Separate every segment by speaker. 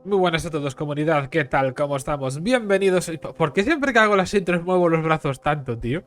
Speaker 1: Muy buenas a todos, comunidad. ¿Qué tal? ¿Cómo estamos? Bienvenidos. ¿Por qué siempre que hago las intros muevo los brazos tanto, tío?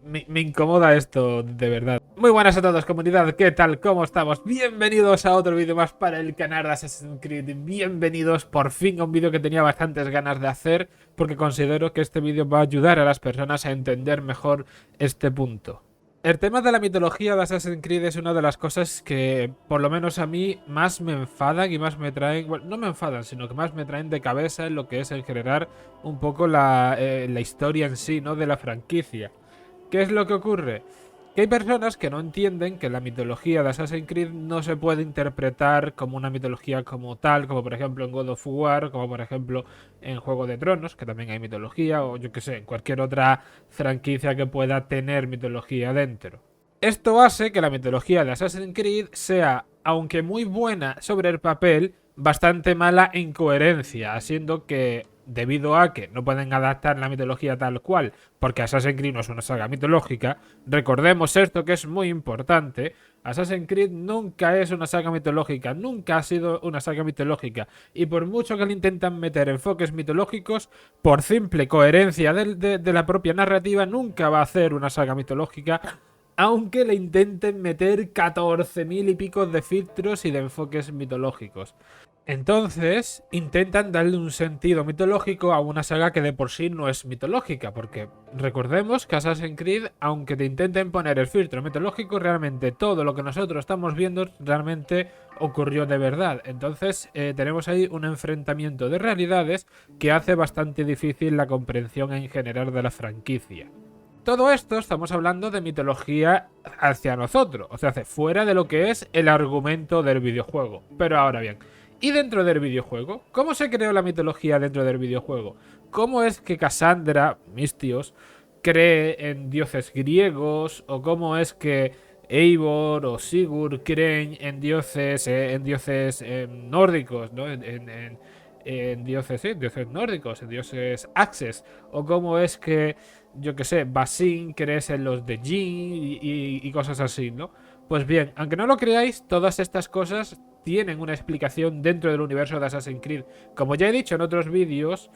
Speaker 1: Me incomoda esto, de verdad. Muy buenas a todos, comunidad. ¿Qué tal? ¿Cómo estamos? Bienvenidos a otro vídeo más para el canal de Assassin's Creed. Bienvenidos por fin a un vídeo que tenía bastantes ganas de hacer, porque considero que este vídeo va a ayudar a las personas a entender mejor este punto. El tema de la mitología de Assassin's Creed es una de las cosas que, por lo menos a mí, más me enfadan y más me traen. Bueno, no me enfadan, sino que más me traen de cabeza en lo que es el generar un poco la historia en sí, ¿no? De la franquicia. ¿Qué es lo que ocurre? Que hay personas que no entienden que la mitología de Assassin's Creed no se puede interpretar como una mitología como tal, como por ejemplo en God of War, como por ejemplo en Juego de Tronos, que también hay mitología, o yo que sé, en cualquier otra franquicia que pueda tener mitología dentro. Esto hace que la mitología de Assassin's Creed sea, aunque muy buena sobre el papel, bastante mala en coherencia, haciendo que, debido a que no pueden adaptar la mitología tal cual, porque Assassin's Creed no es una saga mitológica, recordemos esto que es muy importante, Assassin's Creed nunca es una saga mitológica, nunca ha sido una saga mitológica, y por mucho que le intentan meter enfoques mitológicos, por simple coherencia de la propia narrativa, nunca va a ser una saga mitológica, aunque le intenten meter 14.000 y pico de filtros y de enfoques mitológicos. Entonces, intentan darle un sentido mitológico a una saga que de por sí no es mitológica, porque recordemos que Assassin's Creed, aunque te intenten poner el filtro mitológico, realmente todo lo que nosotros estamos viendo realmente ocurrió de verdad. Entonces, tenemos ahí un enfrentamiento de realidades que hace bastante difícil la comprensión en general de la franquicia. Todo esto estamos hablando de mitología hacia nosotros, o sea, fuera de lo que es el argumento del videojuego. Pero ahora bien, ¿y dentro del videojuego? ¿Cómo se creó la mitología dentro del videojuego? ¿Cómo es que Cassandra, Mistios, cree en dioses griegos? ¿O cómo es que Eivor o Sigurd creen en dioses nórdicos, ¿no? En dioses, sí, dioses nórdicos, en dioses Axes? ¿O cómo es que yo que sé, Basin, crees en los de Jin y cosas así, ¿no? Pues bien, aunque no lo creáis, todas estas cosas tienen una explicación dentro del universo de Assassin's Creed. Como ya he dicho en otros vídeos,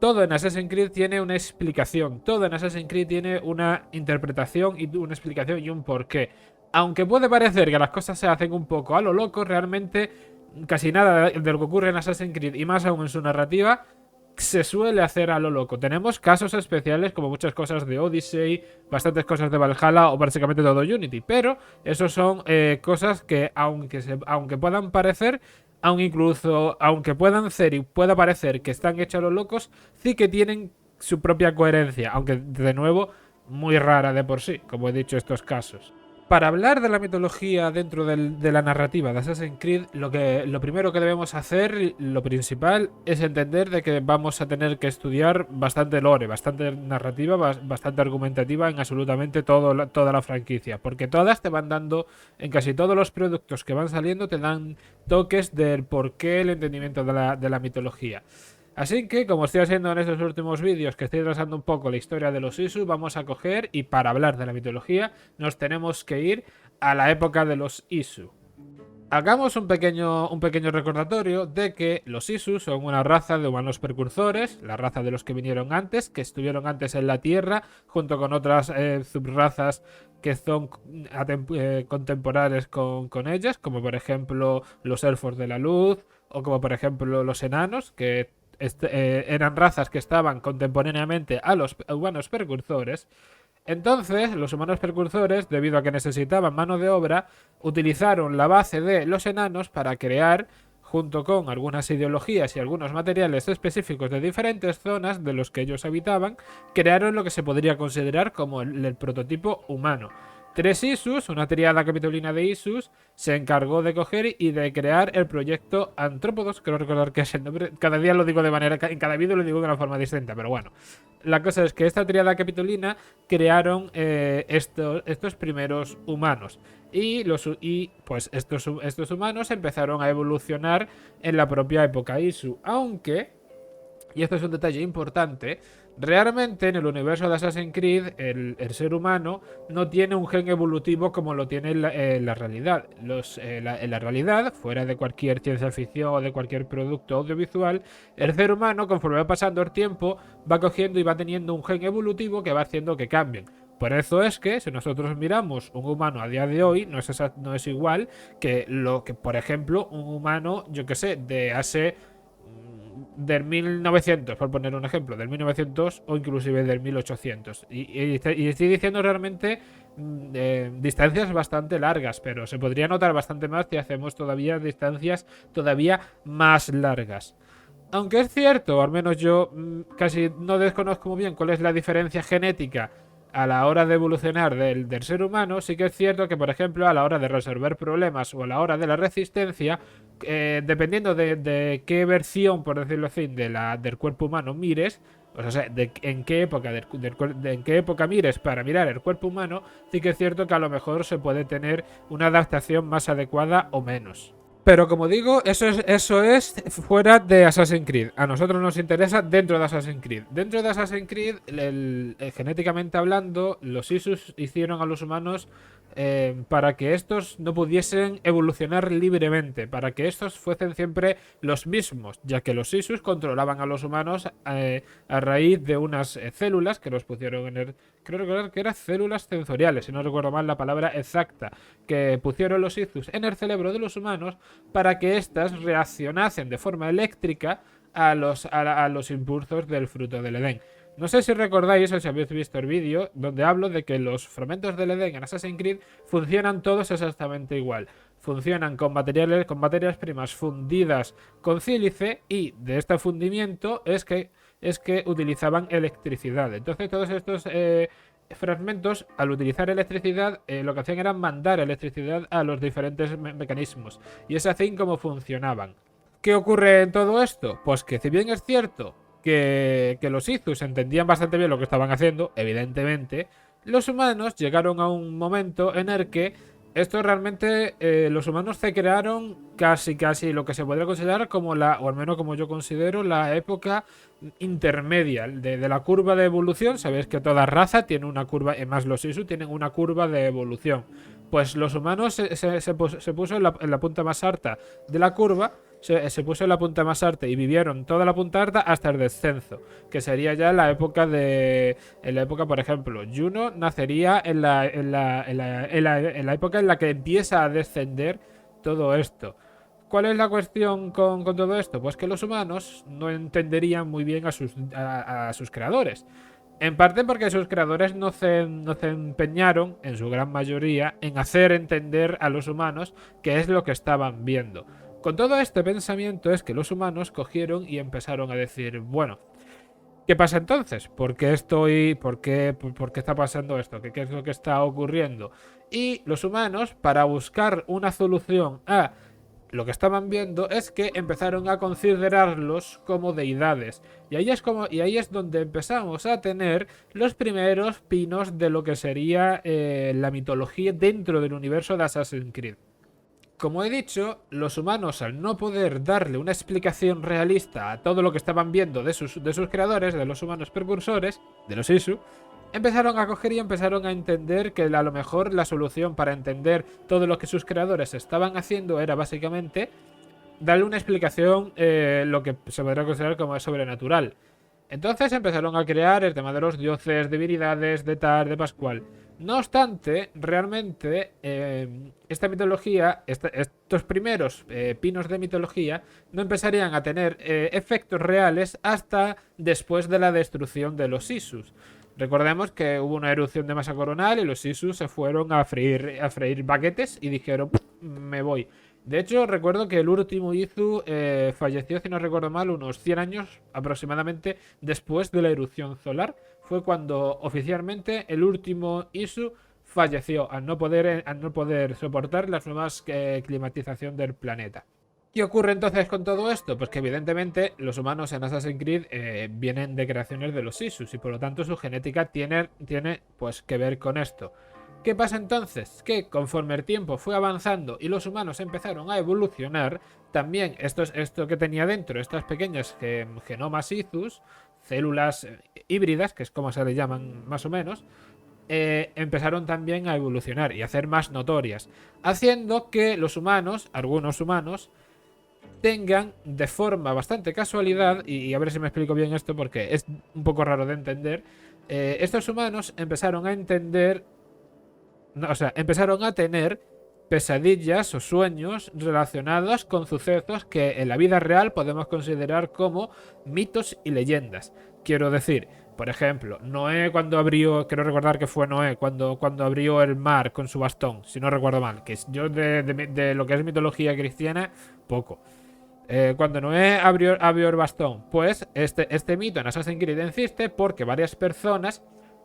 Speaker 1: todo en Assassin's Creed tiene una explicación, todo en Assassin's Creed tiene una interpretación y una explicación y un porqué. Aunque puede parecer que las cosas se hacen un poco a lo loco, realmente casi nada de lo que ocurre en Assassin's Creed y más aún en su narrativa se suele hacer a lo loco. Tenemos casos especiales como muchas cosas de Odyssey, bastantes cosas de Valhalla o básicamente todo Unity, pero esos son cosas que aunque puedan parecer, aun incluso aunque puedan ser y pueda parecer que están hechos a los locos, sí que tienen su propia coherencia, aunque de nuevo muy rara de por sí, como he dicho estos casos. Para hablar de la mitología dentro de la narrativa de Assassin's Creed, lo primero que debemos hacer, lo principal, es entender de que vamos a tener que estudiar bastante lore, bastante narrativa, bastante argumentativa en absolutamente toda la franquicia, porque todas te van dando, en casi todos los productos que van saliendo, te dan toques del porqué, el entendimiento de la mitología. Así que, como estoy haciendo en estos últimos vídeos, que estoy trazando un poco la historia de los Isu, vamos a coger y para hablar de la mitología nos tenemos que ir a la época de los Isu. Hagamos un pequeño recordatorio de que los Isu son una raza de humanos precursores, la raza de los que vinieron antes, que estuvieron antes en la Tierra, junto con otras subrazas que son contemporáneas con ellas, como por ejemplo los elfos de la luz, o como por ejemplo los enanos, que eran razas que estaban contemporáneamente a los humanos precursores. Entonces, los humanos precursores, debido a que necesitaban mano de obra, utilizaron la base de los enanos para crear, junto con algunas ideologías y algunos materiales específicos de diferentes zonas de los que ellos habitaban, crearon lo que se podría considerar como el prototipo humano. Tres Isus, una triada capitolina de Isus, se encargó de coger y de crear el proyecto Antrópodos, creo recordar que es el nombre, cada día lo digo de manera, en cada vídeo lo digo de una forma distinta, pero bueno. La cosa es que esta triada capitolina crearon estos primeros humanos. Y pues estos humanos empezaron a evolucionar en la propia época Isu. Aunque, y esto es un detalle importante, Realmente en el universo de Assassin's Creed el ser humano no tiene un gen evolutivo como lo tiene en la realidad. En la realidad, fuera de cualquier ciencia ficción o de cualquier producto audiovisual, el ser humano, conforme va pasando el tiempo, va cogiendo y va teniendo un gen evolutivo que va haciendo que cambien. Por eso es que si nosotros miramos un humano a día de hoy, no es igual que lo que, por ejemplo, un humano, yo que sé, de hace del 1900, por poner un ejemplo, del 1900 o inclusive del 1800. Y estoy diciendo realmente distancias bastante largas, pero se podría notar bastante más si hacemos todavía distancias todavía más largas. Aunque es cierto, al menos yo casi no desconozco muy bien cuál es la diferencia genética a la hora de evolucionar del ser humano, sí que es cierto que, por ejemplo, a la hora de resolver problemas o a la hora de la resistencia, dependiendo de qué versión, por decirlo así, del cuerpo humano mires, o sea, en qué época, en qué época mires para mirar el cuerpo humano, sí que es cierto que a lo mejor se puede tener una adaptación más adecuada o menos. Pero como digo, eso es fuera de Assassin's Creed. A nosotros nos interesa dentro de Assassin's Creed. Dentro de Assassin's Creed, genéticamente hablando, los Isus hicieron a los humanos para que estos no pudiesen evolucionar libremente, para que estos fuesen siempre los mismos, ya que los Isus controlaban a los humanos a raíz de unas células que los pusieron en el... Creo recordar que eran células sensoriales, si no recuerdo mal la palabra exacta, que pusieron los Isus en el cerebro de los humanos para que éstas reaccionasen de forma eléctrica a los impulsos del fruto del Edén. No sé si recordáis o si habéis visto el vídeo donde hablo de que los fragmentos del Edén en Assassin's Creed funcionan todos exactamente igual. Funcionan con materias primas fundidas con sílice y de este fundimiento es que utilizaban electricidad. Entonces todos estos fragmentos, al utilizar electricidad, lo que hacían era mandar electricidad a los diferentes mecanismos. Y es así como funcionaban. ¿Qué ocurre en todo esto? Pues que si bien es cierto que los Izus entendían bastante bien lo que estaban haciendo, evidentemente, los humanos llegaron a un momento en el que esto realmente los humanos se crearon casi lo que se podría considerar como o al menos como yo considero, la época intermedia de la curva de evolución. Sabéis que toda raza tiene una curva, y más los Isu tienen una curva de evolución. Pues los humanos se puso en la punta más alta de la curva, se puso en la punta más alta y vivieron toda la punta alta hasta el descenso, que sería ya la época en la época, por ejemplo, Juno nacería en la época en la que empieza a descender todo esto. ¿Cuál es la cuestión con todo esto? Pues que los humanos no entenderían muy bien a sus creadores. En parte porque sus creadores no se empeñaron, en su gran mayoría, en hacer entender a los humanos qué es lo que estaban viendo. Con todo este pensamiento es que los humanos cogieron y empezaron a decir, bueno, ¿qué pasa entonces? ¿Por qué está pasando esto? ¿Qué es lo que está ocurriendo? Y los humanos, para buscar una solución a lo que estaban viendo, es que empezaron a considerarlos como deidades. Y ahí es donde empezamos a tener los primeros pinos de lo que sería la mitología dentro del universo de Assassin's Creed. Como he dicho, los humanos, al no poder darle una explicación realista a todo lo que estaban viendo de sus creadores, de los humanos precursores, de los Isu, empezaron a coger y empezaron a entender que a lo mejor la solución para entender todo lo que sus creadores estaban haciendo era básicamente darle una explicación, lo que se podría considerar como sobrenatural. Entonces empezaron a crear el tema de los dioses, divinidades, de tal, de pascual. No obstante, realmente esta mitología, estos primeros pinos de mitología, no empezarían a tener efectos reales hasta después de la destrucción de los Isus. Recordemos que hubo una erupción de masa coronal y los Isus se fueron a freír baguetes y dijeron, me voy. De hecho, recuerdo que el último Izu falleció, si no recuerdo mal, unos 100 años aproximadamente después de la erupción solar. Fue cuando oficialmente el último Isu falleció al no poder soportar las nuevas climatización del planeta. ¿Qué ocurre entonces con todo esto? Pues que evidentemente los humanos en Assassin's Creed vienen de creaciones de los Isus y por lo tanto su genética tiene pues que ver con esto. ¿Qué pasa entonces? Que conforme el tiempo fue avanzando y los humanos empezaron a evolucionar, también esto que tenía dentro, estas pequeñas genomas Izus, células híbridas, que es como se le llaman más o menos, empezaron también a evolucionar y a hacer más notorias, haciendo que los humanos, algunos humanos, tengan de forma bastante casualidad, y a ver si me explico bien esto porque es un poco raro de entender, estos humanos empezaron a entender, no, o sea, empezaron a tener pesadillas o sueños relacionados con sucesos que en la vida real podemos considerar como mitos y leyendas. Quiero decir, por ejemplo, Noé cuando abrió, quiero recordar que fue Noé cuando abrió el mar con su bastón, si no recuerdo mal, que yo de lo que es mitología cristiana, poco. Cuando Noé abrió el bastón, pues este mito en Assassin's Creed existe porque varias personas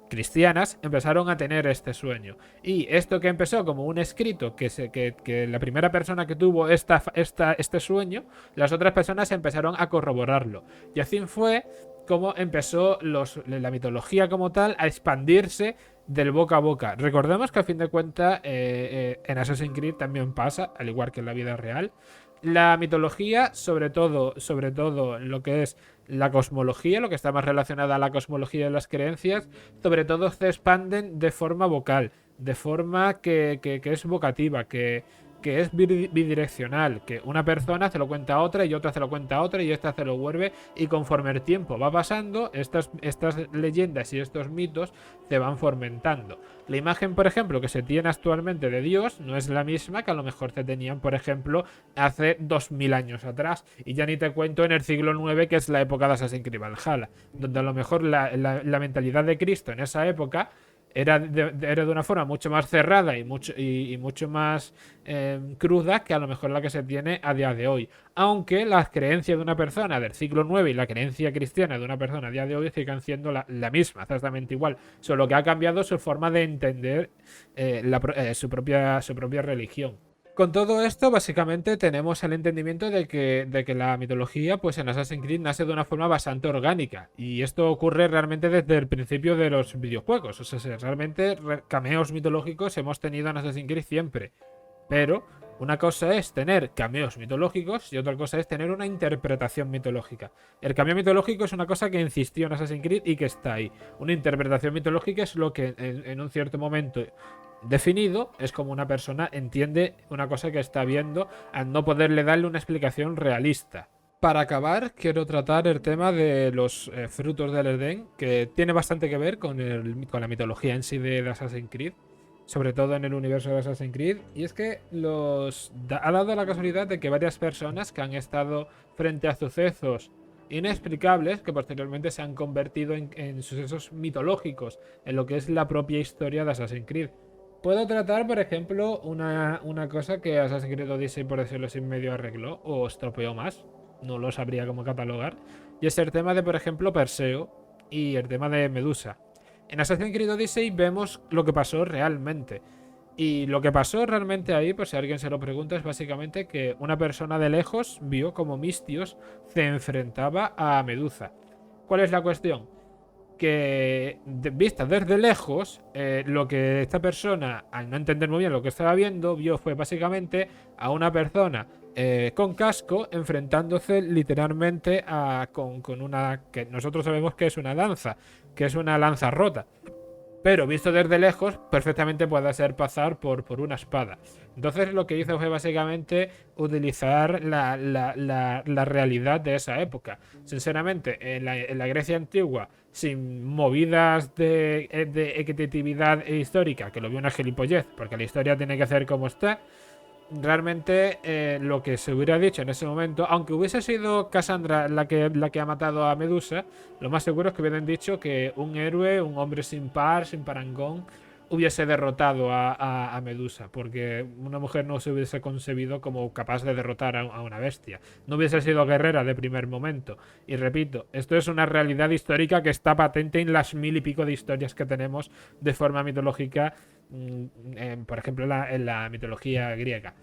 Speaker 1: cristianas empezaron a tener este sueño. Y esto que empezó como un escrito, que la primera persona que tuvo este sueño, las otras personas empezaron a corroborarlo. Y así fue como empezó la mitología como tal a expandirse del boca a boca. Recordemos que a fin de cuentas en Assassin's Creed también pasa, al igual que en la vida real. La mitología, sobre todo lo que es la cosmología, lo que está más relacionada a la cosmología de las creencias, sobre todo se expanden de forma vocal, de forma que es vocativa, que es bidireccional, que una persona se lo cuenta a otra y otra se lo cuenta a otra y esta se lo vuelve, y conforme el tiempo va pasando, estas leyendas y estos mitos se van fomentando. La imagen, por ejemplo, que se tiene actualmente de Dios no es la misma que a lo mejor se tenían, por ejemplo, hace 2000 años atrás. Y ya ni te cuento en el siglo IX, que es la época de Assassin's Creed Valhalla, donde a lo mejor la mentalidad de Cristo en esa época era de una forma mucho más cerrada y mucho más cruda que a lo mejor la que se tiene a día de hoy. Aunque las creencias de una persona del siglo IX y la creencia cristiana de una persona a día de hoy sigan siendo la misma, exactamente igual. Solo que ha cambiado su forma de entender su propia religión. Con todo esto, básicamente tenemos el entendimiento de que la mitología, pues en Assassin's Creed nace de una forma bastante orgánica. Y esto ocurre realmente desde el principio de los videojuegos. O sea, realmente cameos mitológicos hemos tenido en Assassin's Creed siempre. Pero una cosa es tener cameos mitológicos y otra cosa es tener una interpretación mitológica. El cameo mitológico es una cosa que insistió en Assassin's Creed y que está ahí. Una interpretación mitológica es lo que en un cierto momento definido es como una persona entiende una cosa que está viendo al no poderle darle una explicación realista. Para acabar, quiero tratar el tema de los frutos del Edén, que tiene bastante que ver con la mitología en sí de Assassin's Creed, sobre todo en el universo de Assassin's Creed. Y es que ha dado la casualidad de que varias personas que han estado frente a sucesos inexplicables, que posteriormente se han convertido en sucesos mitológicos, en lo que es la propia historia de Assassin's Creed. Puedo tratar, por ejemplo, una cosa que Assassin's Creed Odyssey, por decirlo así, medio arregló o estropeó más. No lo sabría cómo catalogar. Y es el tema de, por ejemplo, Perseo y el tema de Medusa. En Assassin's Creed Odyssey vemos lo que pasó realmente. Y lo que pasó realmente ahí, pues si alguien se lo pregunta, es básicamente que una persona de lejos vio como Mistios se enfrentaba a Medusa. ¿Cuál es la cuestión? Que vista desde lejos, lo que esta persona, al no entender muy bien lo que estaba viendo, vio fue básicamente a una persona con casco enfrentándose literalmente con una que nosotros sabemos que es una lanza, que es una lanza rota. Pero visto desde lejos, perfectamente puede ser pasar por una espada. Entonces lo que hizo fue básicamente utilizar la realidad de esa época. Sinceramente, en la Grecia antigua, sin movidas de equitatividad histórica, que lo vio una gilipollez, porque la historia tiene que ser como está, realmente lo que se hubiera dicho en ese momento, aunque hubiese sido Cassandra la que ha matado a Medusa, lo más seguro es que hubieran dicho que un héroe, un hombre sin par, sin parangón, hubiese derrotado a Medusa, porque una mujer no se hubiese concebido como capaz de derrotar a una bestia. No hubiese sido guerrera de primer momento. Y repito, esto es una realidad histórica que está patente en las 1000 y pico de historias que tenemos de forma mitológica, por ejemplo, en la mitología griega.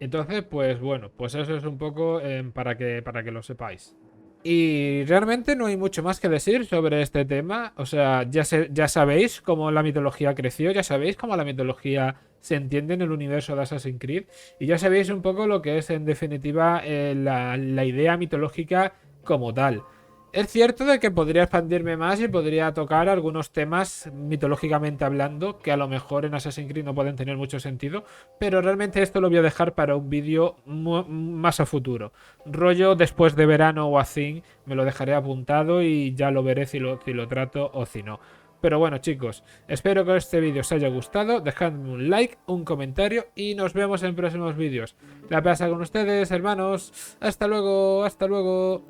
Speaker 1: Entonces, pues bueno, pues eso es un poco para que lo sepáis. Y realmente no hay mucho más que decir sobre este tema. O sea, ya sabéis cómo la mitología creció, ya sabéis cómo la mitología se entiende en el universo de Assassin's Creed, y ya sabéis un poco lo que es en definitiva la idea mitológica como tal. Es cierto de que podría expandirme más y podría tocar algunos temas mitológicamente hablando que a lo mejor en Assassin's Creed no pueden tener mucho sentido, pero realmente esto lo voy a dejar para un vídeo más a futuro. Rollo después de verano o así, me lo dejaré apuntado y ya lo veré si lo trato o si no. Pero bueno chicos, espero que este vídeo os haya gustado, dejadme un like, un comentario y nos vemos en próximos vídeos. La pasa con ustedes, hermanos. Hasta luego, hasta luego.